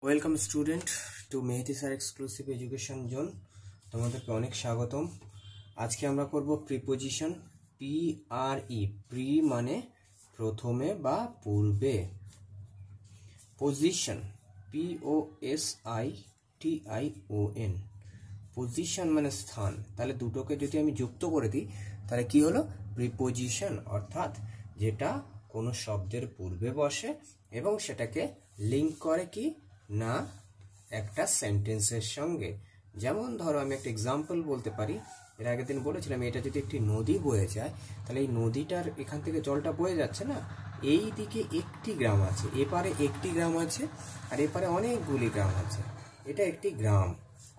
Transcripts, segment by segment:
Welcome student two মেহেদি sir exclusive education zone. তোমাদেরকে অনেক স্বাগতম। আজকে আমরা করব প্রিপোজিশন। PRE, প্রি মানে প্রথমে বা পূর্বে। পজিশন, POSITION, পজিশন মানে স্থান। তাহলে দুটোকে যদি আমি যুক্ত করে দিই তাহলে কি হলো? প্রিপোজিশন, অর্থাৎ যেটা কোনো শব্দের পূর্বে বসে এবং সেটাকে লিঙ্ক করে কি না একটা সেন্টেন্সের সঙ্গে। যেমন ধরো আমি একটা এক্সাম্পল বলতে পারি। এর আগের দিন বলেছিলাম এটা যদি একটি নদী বয়ে যায় তাহলে এই নদীটার এখান থেকে জলটা বয়ে যাচ্ছে না, এই দিকে একটি গ্রাম আছে, এপারে একটি গ্রাম আছে, আর এপারে অনেকগুলি গ্রাম আছে। এটা একটি গ্রাম,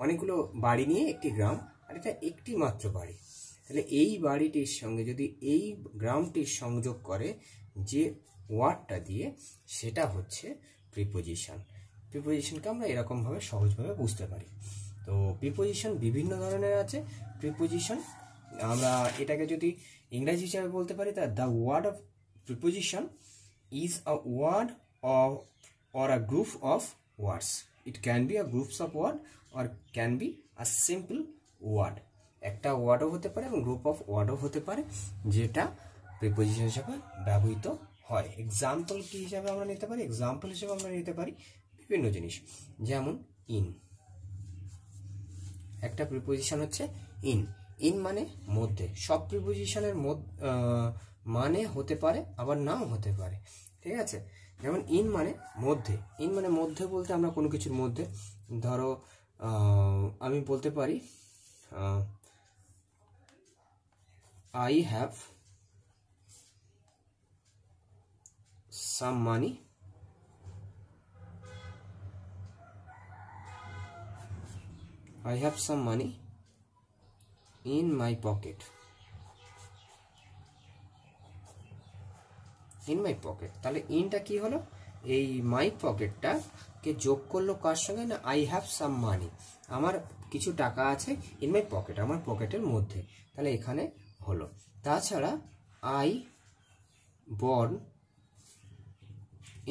অনেকগুলো বাড়ি নিয়ে একটি গ্রাম, আর এটা একটি মাত্র বাড়ি। তাহলে এই বাড়িটির সঙ্গে যদি এই গ্রামটির সংযোগ করে যে ওয়ার্ডটা দিয়ে, সেটা হচ্ছে প্রিপোজিশন। প্রিপোজিশনকে আমরা এরকমভাবে সহজভাবে বুঝতে পারি। তো প্রিপোজিশন বিভিন্ন ধরনের আছে। প্রিপোজিশন আমরা এটাকে যদি ইংরেজি হিসাবে বলতে পারি তা the word of preposition is a word of or a group of words. It can be a groups of word or can be a simple word. একটা ওয়ার্ডও হতে পারে এবং গ্রুপ অফ ওয়ার্ডও হতে পারে যেটা প্রিপোজিশন হিসেবে ব্যবহৃত হয়। এক্সাম্পল কি হিসাবে আমরা নিতে পারি? এক্সাম্পল হিসেবে আমরা নিতে পারি বিভিন্ন জিনিস, যেমন ইন। একটা প্রিপোজিশন হচ্ছে ইন। ইন মানে মধ্যে। সব প্রিপোজিশনের মানে হতে পারে আবার নাও হতে পারে, ঠিক আছে? যেমন ইন মানে মধ্যে। ইন মানে মধ্যে বলতে আমরা কোনো কিছুর মধ্যে, ধরো আমি বলতে পারি I have some money in my pocket. In my pocket. তাহলে ইনটা কি হলো? এই মাই পকেটটাকে যোগ করলো কার সঙ্গে না আই হ্যাভ সাম মানি, আমার কিছু টাকা আছে ইন মাই পকেট, আমার পকেটের মধ্যে। তাহলে এখানে হলো। তাছাড়া আই বর্ন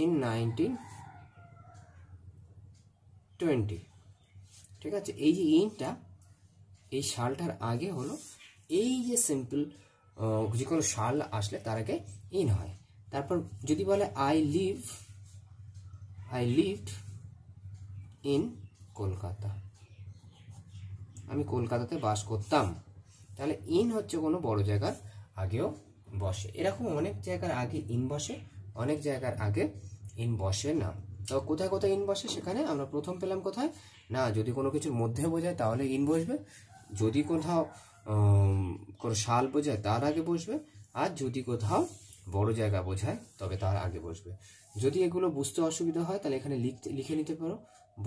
ইন 1920, ঠিক আছে? এই যে ইনটা এই সালটার আগে হলো, এই যে সিম্পল যে কোনো সাল আসলে তার আগে ইন হয়। তারপর যদি বলে আই লিভড ইন কলকাতা, আমি কলকাতাতে বাস করতাম। তাহলে ইন হচ্ছে কোনো বড় জায়গার আগেও বসে। এরকম অনেক জায়গার আগে ইন বসে, অনেক জায়গার আগে ইন বসে না। তো কোথায় কোথায় ইন বসে সেখানে আমরা প্রথম পেলাম কোথায় না, যদি কোনো কিছুর মধ্যে বোঝায় তাহলে ইন বসবে, যদি কোথাও কোনো সাল বোঝায় তার আগে বসবে, আর যদি কোথাও বড় জায়গা বোঝায় তবে তার আগে বসবে। যদি এগুলো বুঝতে অসুবিধা হয় তাহলে এখানে লিখে নিতে পারো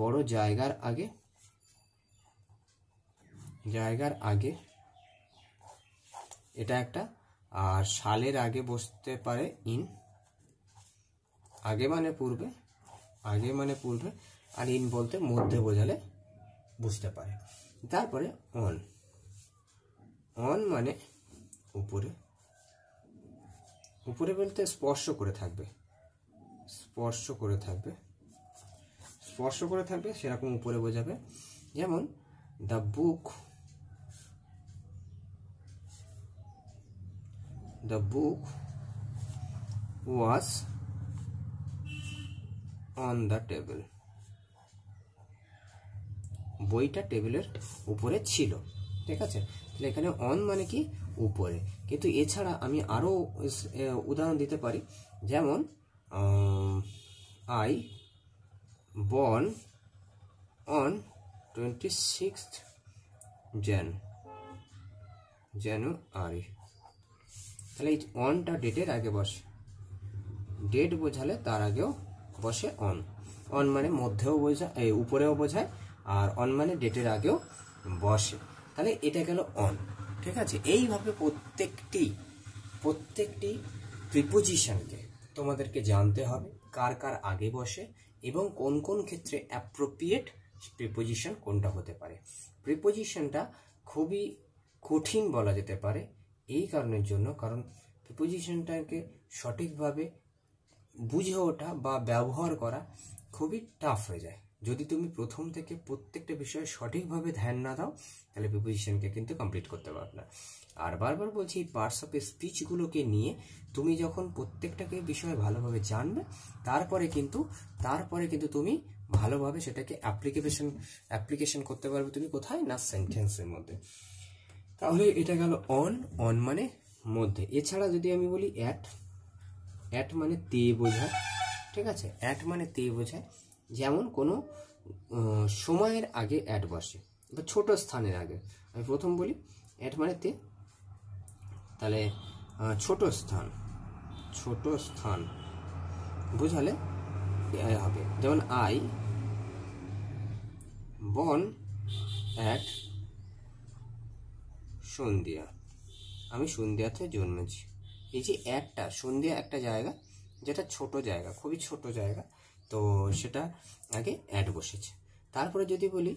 বড় জায়গার আগে, এটা একটা। আর সালের আগে বসতে পারে ইন, আগে মানে পূর্বে, আর ইন বলতে মধ্যে বোঝালে বুঝতে পারে। তারপরে অন মানে উপরে বলতে স্পর্শ করে থাকবে, সেরকম উপরে বোঝাবে। যেমন the book was on the table, বইটা টেবিলের উপরে ছিল, ঠিক আছে? তাহলে এখানে অন মানে কি উপরে। কিন্তু এছাড়া আমি আরো উদাহরণ দিতে পারি, যেমন আই বর্ন অন 26th জানুয়ারি। তাহলে এই অনটা ডেটের আগে বসে, ডেট বোঝালে তার আগেও বসে অন মানে মধ্যেও বোঝায়, উপরেও বোঝায়, আর অন মানে ডেটের আগেও বসে। তাহলে এটা গেল অন, ঠিক আছে? এইভাবে প্রত্যেকটি প্রিপোজিশনকে তোমাদেরকে জানতে হবে কার কার আগে বসে এবং কোন কোন ক্ষেত্রে অ্যাপ্রোপ্রিয়েট প্রিপোজিশন কোনটা হতে পারে। প্রিপোজিশনটা খুবই কঠিন বলা যেতে পারে এই কারণের জন্য, কারণ প্রিপোজিশনটাকে সঠিকভাবে বুঝে ওঠা বা ব্যবহার করা খুবই টাফ হয়ে যায়। যদি তুমি প্রথম থেকে প্রত্যেকটা বিষয়ে সঠিকভাবে ধ্যান না দাও তাহলে প্রিপোজিশনকে কিন্তু কমপ্লিট করতে পারবে না। আর বারবার বলছি এই পার্টস অফ স্পিচগুলোকে নিয়ে তুমি যখন প্রত্যেকটাকে বিষয়ে ভালোভাবে জানবে তারপরে কিন্তু তুমি ভালোভাবে সেটাকে অ্যাপ্লিকেশন করতে পারবে তুমি কোথায় না সেন্টেন্সের মধ্যে। তাহলে এটা গেল অন মানে মধ্যে। এছাড়া যদি আমি বলি অ্যাট মানে তে বোঝায়, ঠিক আছে, অ্যাট মানে তে বোঝায়। যেমন কোনো সময়ের আগে অ্যাট বসে বা ছোট স্থানের আগে। আমি প্রথম বলি অ্যাট মানে তে, তাহলে ছোট স্থান বোঝালে হবে। যেমন আই বর্ন অ্যাট সন্ধ্যা, আমি সন্ধ্যাতে জন্মেছি। এই যে একটা সন্ধ্যা একটা জায়গা যেটা ছোট জায়গা, খুবই ছোট জায়গা, তো সেটা আগে অ্যাট বসেছে। তারপরে যদি বলি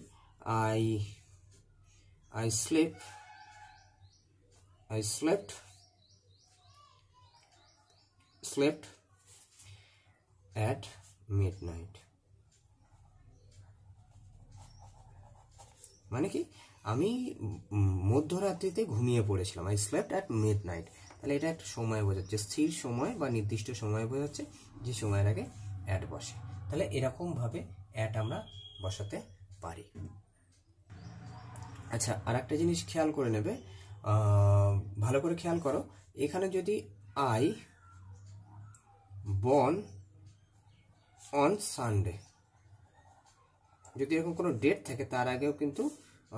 আই slept at midnight, মানে কি আমি মধ্যরাত্রিতে ঘুমিয়ে পড়েছিলাম। আই স্লেপ্ট অ্যাট মিডনাইট, তাহলে এটা একটা সময় বোঝাচ্ছে, স্থির সময় বা নির্দিষ্ট সময় বোঝাচ্ছে যে সময়ের আগে অ্যাট বসে। তাহলে এরকমভাবে অ্যাট আমরা বসাতে পারি। আচ্ছা, আর একটা জিনিস খেয়াল করে নেবে, ভালো করে খেয়াল করো, এখানে যদি আই বর্ন অন সানডে, যদি এরকম কোনো ডেট থাকে তার আগেও কিন্তু,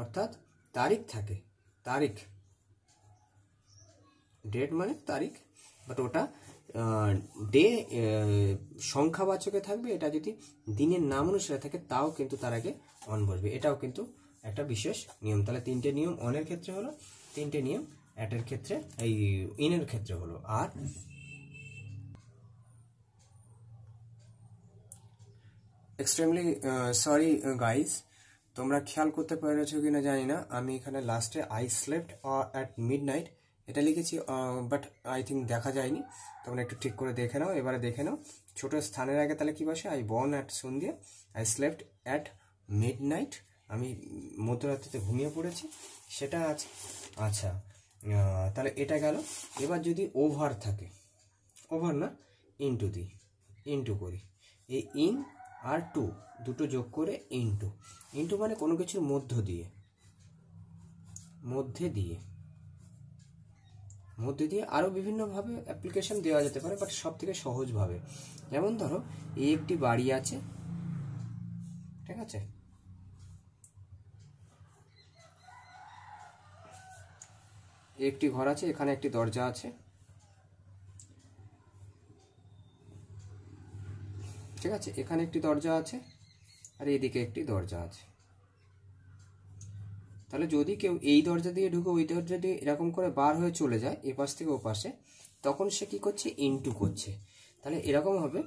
অর্থাৎ তারিখ থাকে, ডেট মানে তারিখ, বাট ওটা ডে সংখ্যাবাচকে থাকবে। এটা যদি দিনের নাম অনুসারে থাকে তাও কিন্তু তার আগে অন বসবে। এটাও কিন্তু একটা বিশেষ নিয়ম। তাহলে তিনটে নিয়ম অনের ক্ষেত্রে হলো, তিনটে নিয়ম অ্যাটের ক্ষেত্রে, এই ইনের ক্ষেত্রে হলো। আর এক্সট্রিমলি সরি গাইজ, তোমরা খেয়াল করতে পেরেছো কিনা জানি না, আমি এখানে লাস্টে আই স্লেপ্ট অ্যাট মিডনাইট এটা লিখেছি, বাট আই থিঙ্ক দেখা যায়নি। তোমরা একটু ঠিক করে দেখে নাও, এবারে দেখে নাও ছোট স্থানের আগে তাহলে কি বসে, I born at Sandhya, I slept at midnight, আমি মধ্যরাত্রিতে ঘুমিয়ে পড়েছি, সেটা আছে। আচ্ছা, তাহলে এটা গেল। এবার যদি ওভার থাকে, ওভার না ইনটু করি, এই ইন আর টু দুটো যোগ করে ইনটু মানে কোনো কিছুর মধ্যে দিয়ে আরও বিভিন্নভাবে অ্যাপ্লিকেশন দেওয়া যেতে পারে, বাট সব থেকে সহজভাবে। যেমন ধরো এই একটি বাড়ি আছে, ঠিক আছে, একটি ঘর আছে, এখানে একটি দরজা আছে, ঠিক আছে, এখানে একটি দরজা আছে আর এইদিকে একটি দরজা আছে। তাহলে যদি কেউ এই দরজা দিয়ে ঢুকে ওই দরজা দিয়ে এরকম করে বার হয়ে চলে যায় এপাশ থেকে ওপাশে, তখন সে কি করছে, ইনটু করছে। তাহলে এরকম হবে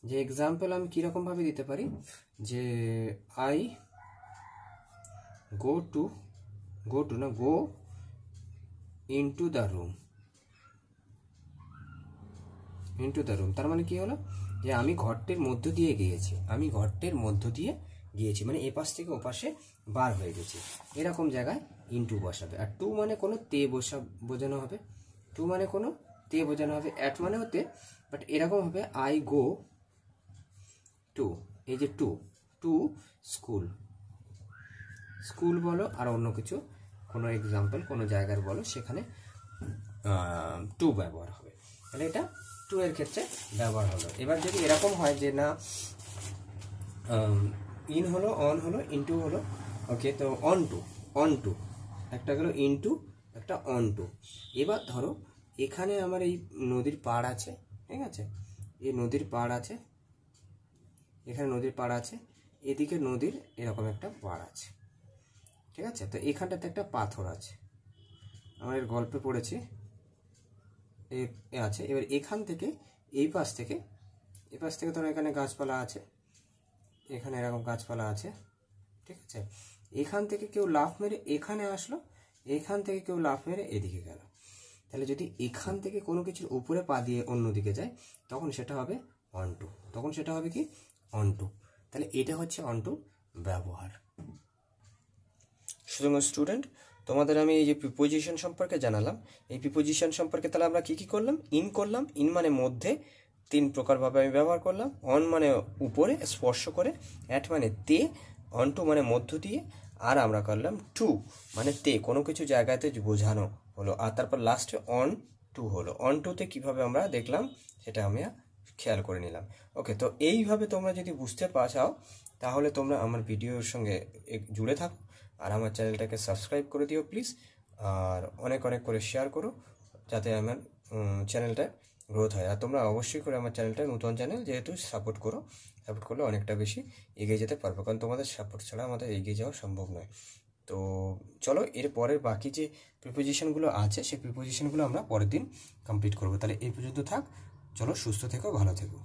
যে এক্সাম্পল আমি কীরকমভাবে দিতে পারি, যে I go into the room, তার মানে কি হলো, যে আমি ঘরটির মধ্য দিয়ে গিয়েছি, মানে এপাশ থেকে ওপাশে বার হয়ে গেছি। এরকম জায়গায় ইনটু বসাবে। আর টু মানে কোনো তে বোঝানো হবে, অ্যাট মানে হতে, বাট এরকম হবে আই গো টু, এই যে টু স্কুল বলো আর অন্য কিছু কোনো এক্সাম্পল কোনো জায়গার বলো, সেখানে টু ব্যবহার হবে। তাহলে এটা টু এর ক্ষেত্রে ব্যবহার হলো। এবার যদি এরকম হয় যে না ইন হলো, অন হলো, ইনটু হলো, ওকে, তো অন টু একটা গেল, ইনটু একটা অন টু। এবার ধরো এখানে আমার এই নদীর পাড় আছে, ঠিক আছে, এই নদীর পাড় আছে, এখানে নদীর পাড় আছে, এদিকে নদীর এরকম একটা পাড় আছে, ঠিক আছে, তো এখানটাতে একটা পাথর আছে, আমার এর গল্পে পড়েছি আছে। এবার এখান থেকে এই পাশ থেকে ধরো এখানে গাছপালা আছে, এখানে এরকম গাছপালা আছে, ঠিক আছে, এখান থেকে কেউ লাফ মেরে এখানে আসলো, এখান থেকে কেউ লাফ মেরে এদিকে গেল। তাহলে যদি এখান থেকে কোনো কিছুর উপরে পা দিয়ে অন্যদিকে যায় তখন সেটা হবে অন টু, কি অন টু। তাহলে এটা হচ্ছে অন টু ব্যবহার। সুতরাং স্টুডেন্ট, তোমাদের আমি এই যে প্রিপোজিশন সম্পর্কে জানালাম, এই প্রিপোজিশন সম্পর্কে তাহলে আমরা কি কি করলাম? ইন করলাম, ইন মানে মধ্যে, 3 প্রকারভাবে আমি ব্যবহার করলাম। অন মানে উপরে স্পর্শ করে, অ্যাট মানে তে, অন টু মানে মধ্য দিয়ে, আর আমরা করলাম টু মানে তে, কোনো কিছু জায়গাতে বোঝানো হলো, আর তারপর লাস্টে অন টু হলো। অন টুতে কীভাবে আমরা দেখলাম সেটা আমি খেয়াল করে নিলাম। ওকে, তো এইভাবে তোমরা যদি বুঝতে চাও তাহলে তোমরা আমার ভিডিওর সঙ্গে জুড়ে থাকো, আর আমার চ্যানেলটাকে সাবস্ক্রাইব করে দিও প্লিজ, আর অনেক অনেক করে শেয়ার করো যাতে আমার চ্যানেলটা গ্রোথ হয়। আর তোমরা অবশ্যই করে আমার চ্যানেলটা নতুন চ্যানেল যেহেতু সাপোর্ট করলে অনেকটা বেশি এগিয়ে যেতে পারবো, কারণ তোমাদের সাপোর্ট ছাড়া আমাদের এগিয়ে যাওয়া সম্ভব নয়। তো চলো, এর পরের বাকি যে প্রিপোজিশনগুলো আছে সেই প্রিপোজিশনগুলো আমরা পরের দিন কমপ্লিট করবো। তাহলে এই পর্যন্ত থাক, চলো সুস্থ থেকো, ভালো থেকো।